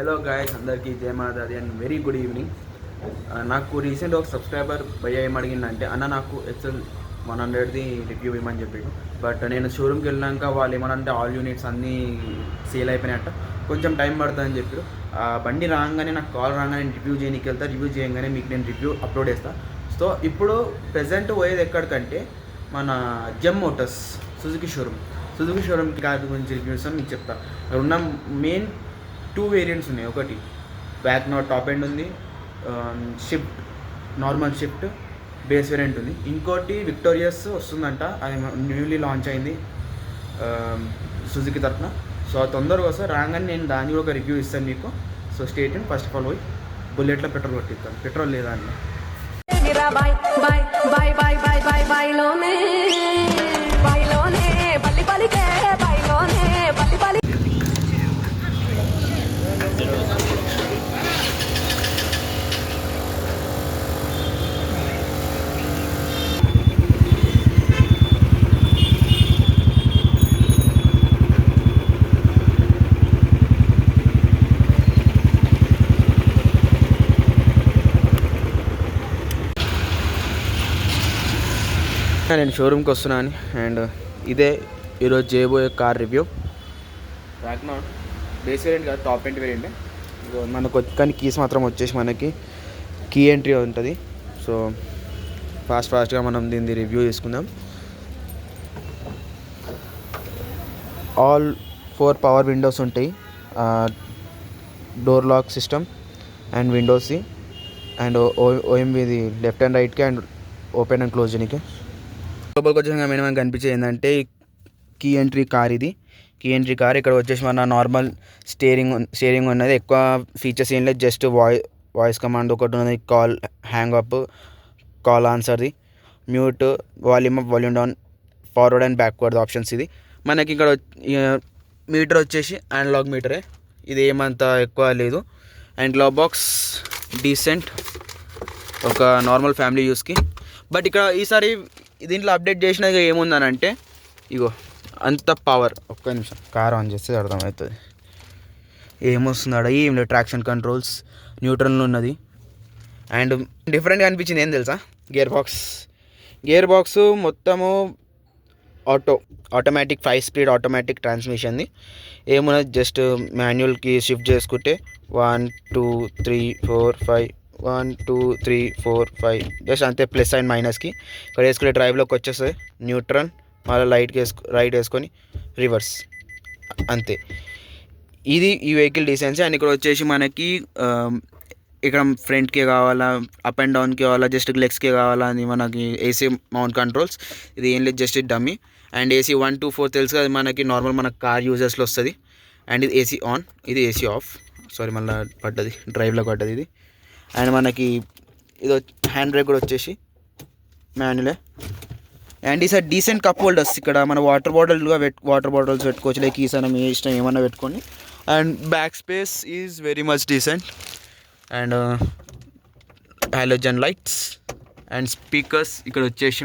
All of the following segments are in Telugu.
హలో గాయస్, అందరికీ జయ మాతాది అండ్ వెరీ గుడ్ ఈవినింగ్. నాకు రీసెంట్ ఒక సబ్స్క్రైబర్ భయ్య ఏమడిగిందంటే, అన్న నాకు ఎక్సెల్ 100ది రివ్యూ ఇవ్వమని చెప్పాడు. బట్ నేను షోరూమ్కి వెళ్ళాక వాళ్ళు ఏమనంటే ఆల్ యూనిట్స్ అన్నీ సేల్ అయిపోయినట్ట, కొంచెం టైం పడుతుందని చెప్పారు. బండి రాగానే నాకు కాల్ రాగానే నేను రివ్యూ చేయడానికి వెళ్తా, రివ్యూ చేయగానే మీకు నేను రివ్యూ అప్లోడ్ చేస్తాను. సో ఇప్పుడు ప్రెజెంట్ పోయేది ఎక్కడికంటే మన జెమ్ మోటార్స్ సుజుకి షోరూమ్కి కార్ గురించి రివ్యూస్ మీకు చెప్తాను. అక్కడ ఉన్న మెయిన్ 2 వేరియంట్స్ ఉన్నాయి. ఒకటి బ్యాక్ నాట్ టాప్ ఎండ్ ఉంది, shift normal shift base variant ఉంది. ఇంకోటి విక్టోరియస్ వస్తుందంట, అది న్యూలీ లాంచ్ అయింది సుజుకి తరఫున. సో తొందరగా వస్తే రాగానే నేను దాన్ని కూడా ఒక రివ్యూ ఇస్తాను మీకు. So state first of all పోయి బుల్లెట్లో పెట్రోల్ కొట్టిస్తాను. పెట్రోల్ లేదా అని నేను షోరూమ్కి వస్తున్నాను. అండ్ ఇదే ఈరోజు చేయబోయే car review. Back not base variant కాదు, టాప్ ఎండ్ వేరియంట్. మనకు కానీ కీస్ మాత్రం వచ్చేసి మనకి కీ ఎంట్రీ ఉంటుంది. సో ఫాస్ట్గా మనం దీన్ని రివ్యూ చేసుకుందాం. ఆల్ 4 పవర్ విండోస్ ఉంటాయి, door lock system and windows and ఓఎంవిది లెఫ్ట్ అండ్ రైట్కి అండ్ ఓపెన్ అండ్ క్లోజ్ చేయడానికి. లోపలికి వచ్చేసి మనకి కనిపించేది ఏంటంటే కీ ఎంట్రీ కార్. ఇది కీ ఎంట్రీ కార్. ఇక్కడ వచ్చేసి మన నార్మల్ స్టీరింగ్ ఉన్నది. ఎక్కువ ఫీచర్స్ ఏం లేదు, జస్ట్ వాయిస్ కమాండ్ ఒకటి ఉన్నది, కాల్ హ్యాంగ్ అప్, కాల్ ఆన్సర్ది, mute, volume up, volume down, forward and backward options. ఇది మనకి ఇక్కడ మీటర్ వచ్చేసి అనలాగ్ మీటరే, ఇది ఏమంత ఎక్కువ లేదు. అండ్ గ్లవ్ బాక్స్ డీసెంట్, ఒక నార్మల్ ఫ్యామిలీ యూస్కి. బట్ ఇక్కడ ఈసారి దీంట్లో అప్డేట్ చేసినది ఏముందనంటే, ఇగో అంత పవర్. ఒక్క నిమిషం కార్ ఆన్ చేస్తే అర్థమవుతుంది ఏమొస్తుందాడ. ఏం లేదు, ట్రాక్షన్ కంట్రోల్స్, న్యూట్రల్ ఉన్నది. అండ్ డిఫరెంట్గా అనిపించింది ఏం తెలుసా, గేర్ బాక్స్ మొత్తము ఆటోమేటిక్ 5 స్పీడ్ ఆటోమేటిక్ ట్రాన్స్మిషన్ది. ఏమున్నది, జస్ట్ మాన్యువల్కి షిఫ్ట్ చేసుకుంటే 1 2 3 4 5 1 2 3 4 5 జస్ట్ అంతే. ప్లస్ అండ్ మైనస్కి ఇక్కడ వేసుకునే డ్రైవ్లోకి వచ్చేస్తుంది న్యూట్రల్, మళ్ళీ రైట్ వేసుకొని రివర్స్, అంతే. ఇది ఈ వెహికల్ డీసెన్సీ. అండ్ ఇక్కడ వచ్చేసి మనకి ఇక్కడ ఫ్రంట్కి కావాలా, అప్ అండ్ డౌన్కి కావాలా, జస్ట్ లెగ్స్కి కావాలా అని మనకి ఏసీ మౌంట్ కంట్రోల్స్. ఇది ఏం లేదు, జస్ట్ డమ్మీ. అండ్ ఏసీ 1 2 4 తెలుసు, అది మనకి నార్మల్ మన కార్ యూజర్స్లో వస్తుంది. అండ్ ఇది ఏసీ ఆన్, ఇది ఏసీ ఆఫ్. సారీ, మళ్ళీ పడ్డది, డ్రైవ్లో పడ్డది ఇది. అండ్ మనకి ఇది హ్యాండ్ బ్రేక్ కూడా వచ్చేసి మాన్యువలే. అండ్ ఈసారి డీసెంట్ కప్ హోల్డర్స్. ఇక్కడ మన వాటర్ బాటిల్స్ పెట్టుకోవచ్చు, లైక్ ఈసారి మీ ఇష్టం ఏమన్నా పెట్టుకోండి. And back space is very much decent. And halogen lights and speakers ఇక్కడ వచ్చేసి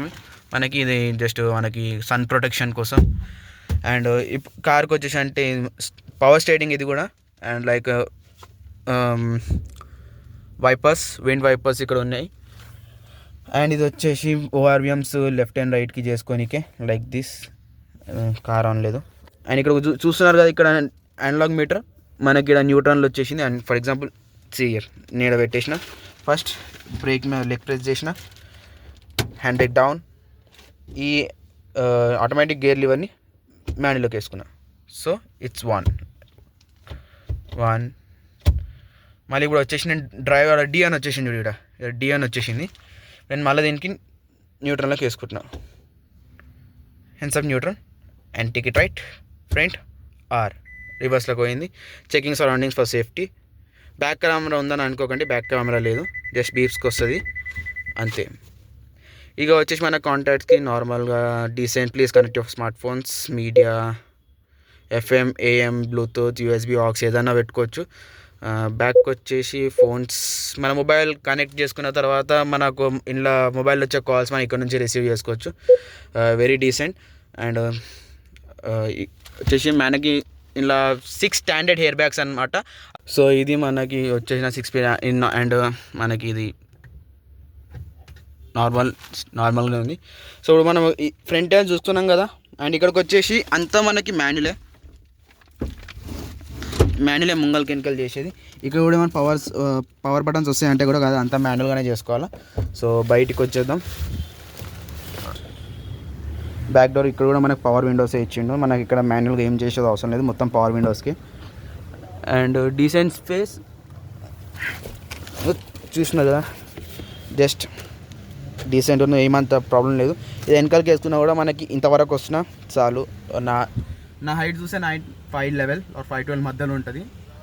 మనకి ఇది జస్ట్ మనకి సన్ ప్రొటెక్షన్ కోసం. అండ్ కార్కి వచ్చేసి అంటే పవర్ స్టీరింగ్ ఇది కూడా. అండ్ లైక్ విండ్ వైపర్స్ ఇక్కడ ఉన్నాయి. అండ్ ఇది వచ్చేసి ఓఆర్విఎమ్స్ లెఫ్ట్ అండ్ రైట్కి చేసుకోనికే, లైక్ దిస్. కార్ ఆన్ లేదు. అండ్ ఇక్కడ చూస్తున్నారు కదా, ఇక్కడ అనలాగ్ మీటర్ మనకి ఇక్కడ న్యూట్రన్లో వచ్చేసింది. అండ్ ఫర్ ఎగ్జాంపుల్ ఇయర్ నీడ పెట్టేసిన, ఫస్ట్ బ్రేక్ మీద లెగ్ ప్రెస్ చేసిన, హ్యాండ్ బ్రేక్ డౌన్, ఈ ఆటోమేటిక్ గేర్ లివర్ని మాన్యువల్లోకి వేసుకున్నా. సో ఇట్స్ 1 మళ్ళీ ఇప్పుడు వచ్చేసి నేను డ్రైవర్ డి అని వచ్చేసింది, ఇక్కడ డి అని వచ్చేసింది. నేను మళ్ళీ దీనికి న్యూట్రన్లోకి వేసుకుంటున్నా. హెన్స్ అప్ neutral and ticket right, front R, రివర్స్లోకి పోయింది. Checking surroundings for safety. Back camera ఉందని అనుకోకండి, బ్యాక్ కెమెరా లేదు, జస్ట్ బీప్స్కి వస్తుంది అంతే. ఇక వచ్చేసి మన కాంటాక్ట్స్కి నార్మల్గా decent, please connect your smart phones, media, FM, AM, Bluetooth, USB aux ఏదైనా పెట్టుకోవచ్చు. బ్యాక్ వచ్చేసి ఫోన్స్, మన మొబైల్ కనెక్ట్ చేసుకున్న తర్వాత మనకు ఇంట్లో మొబైల్ వచ్చే కాల్స్ మనం ఇక్కడ నుంచి రిసీవ్ చేసుకోవచ్చు. Very decent. అండ్ వచ్చేసి మనకి ఇలా 6 స్టాండర్డ్ హెయిర్ బ్యాగ్స్ అనమాట. సో ఇది మనకి వచ్చేసిన 6 అండ్ మనకి ఇది నార్మల్గా ఉంది. సో ఇప్పుడు మనం ఈ ఫ్రంట్ టైల్ చూస్తున్నాం కదా, అండ్ ఇక్కడికి వచ్చేసి అంతా మనకి మాన్యులే ముంగల్కి వెనకలు చేసేది. ఇక్కడ కూడా మన పవర్ బటన్స్ వస్తాయంటే కూడా కాదు, అంతా మాన్యువల్గానే చేసుకోవాలి. సో బయటికి వచ్చేద్దాం. బ్యాక్ డోర్ ఇక్కడ కూడా మనకు పవర్ విండోసే ఇచ్చిండు, మనకి ఇక్కడ మాన్యువల్గా ఏం చేసేది అవసరం లేదు, మొత్తం పవర్ విండోస్కి. అండ్ డీసెంట్ స్పేస్ చూసిన కదా, జస్ట్ డీసెంట్ ఉన్న, ఏమంత ప్రాబ్లం లేదు. ఇది వెనకాలకి వేసుకున్నా కూడా మనకి ఇంతవరకు వస్తున్నా చాలు. నా హైట్ చూస్తే 5'11" ఆర్ 5'12" మధ్యలో ఉంటుంది.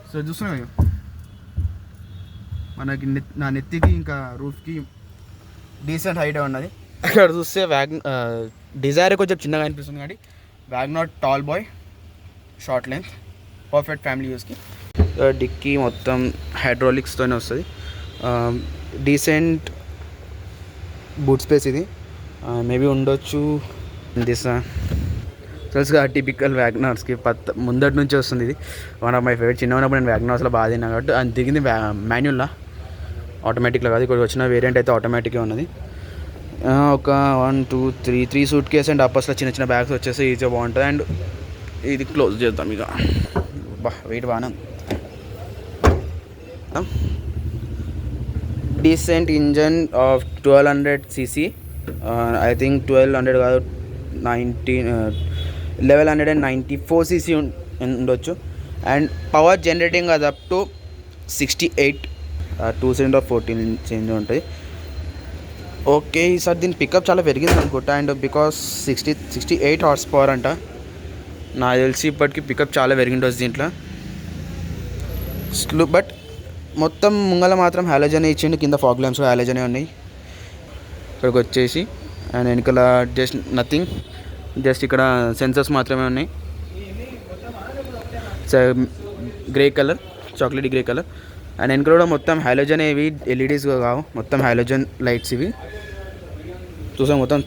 సో చూస్తున్నాం మనకి నా నెత్తికి ఇంకా రూఫ్కి డీసెంట్ హైట్ ఉన్నది. అక్కడ చూస్తే డిజైర్ కొంచెం చిన్నగా అనిపిస్తుంది, కానీ WagonR tall boy, short length, perfect family యూస్కి. డిక్కీ మొత్తం హైడ్రాలిక్స్తోనే వస్తుంది. డీసెంట్ బూట్ స్పేస్ ఇది, మేబీ ఉండొచ్చు. దిస్ తెలుసుగా టిపికల్ వ్యాగనార్స్కి ముందటి నుంచి వస్తుంది. ఇది వన్ ఆఫ్ మై ఫేవరెట్. చిన్న ఉన్నప్పుడు నేను వ్యాగనార్స్లో బాగా తిన్నా కాబట్టి అది దిగింది మాన్యువల్లా, ఆటోమేటిక్లో కాదు. ఇక్కడ వచ్చిన వేరియంట్ అయితే ఆటోమేటిక్గా ఉన్నది. ఒక 1 2 3 సూట్ కేస్ అండ్ అప్పస్లో చిన్న చిన్న బ్యాగ్స్ వచ్చేసి ఈజీగా బాగుంటుంది. అండ్ ఇది క్లోజ్ చేద్దాం ఇక. వెయిట్ బాగా decent engine of 1200cc. I think 1200 కాదు, 1194cc ఉండొచ్చు. అండ్ పవర్ జనరేటింగ్ అది అప్ టు 68, 2 సిలిండర్ 14 చేంజ్ ఉంటుంది. ఓకే, ఈసారి దీని పికప్ చాలా పెరిగింది అనుకుంటా. అండ్ బికాస్ 68 హార్స్ పవర్ అంట, నాకు తెలిసి ఇప్పటికి పికప్ చాలా పెరిగింటుంది దీంట్లో. బట్ మొత్తం ముంగల మాత్రం హాలోజనే ఇచ్చిండు, కింద ఫాగ్ ల్యాంప్స్ హాలోజనే ఉన్నాయి. ఇక్కడికి వచ్చేసి అండ్ వెనకాల జస్ట్ నథింగ్, జస్ట్ ఇక్కడ సెన్సర్స్ మాత్రమే ఉన్నాయి. Grey colour, chocolate grey colour. And వెనకాల కూడా మొత్తం హాలోజన్, ఇవి ఎల్ఈడీస్ కావు, మొత్తం హాలోజన్ లైట్స్ ఇవి చూసాం మొత్తం.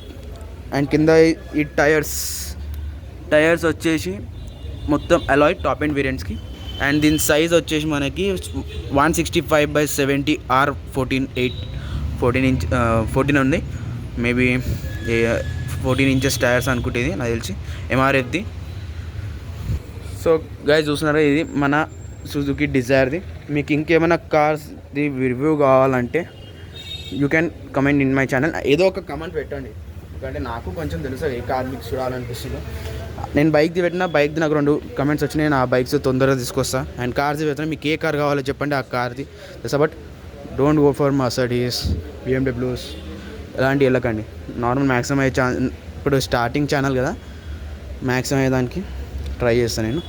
అండ్ కింద ఈ టైర్స్ వచ్చేసి మొత్తం అలాయ్ టాప్ అండ్ వేరియంట్స్కి. అండ్ దీని సైజ్ వచ్చేసి మనకి 165/70 R 14 ఉంది. మేబీ 14 ఇంచెస్ టైర్స్ అనుకుంటేది నాకు తెలిసి, ఎంఆర్ఎఫ్ది. సో గైస్ చూస్తున్నారా, ఇది మన సుజుకి డిజైర్ది. మీకు ఇంకేమైనా కార్స్ది రివ్యూ కావాలంటే you can comment in my channel. ఏదో ఒక కమెంట్ పెట్టండి, ఎందుకంటే నాకు కొంచెం తెలుసు ఏ కార్ మీకు చూడాలనిపిస్తుందో. నేను బైక్ది పెట్టినా, బైక్ది నాకు 2 కమెంట్స్ వచ్చినాయి, నా బైక్స్ తొందరగా తీసుకొస్తా. అండ్ కార్స్ది పెట్టినా మీకు ఏ కార్ కావాలో చెప్పండి, ఆ కార్ది తెలుసా. But don't go for Mercedes, BMWs ఇలాంటివి వెళ్ళకండి. నార్మల్ మ్యాక్సిమం అయ్యే ఇప్పుడు స్టార్టింగ్ ఛానల్ కదా, మ్యాక్సిమం అయ్యేదానికి ట్రై చేస్తాను నేను.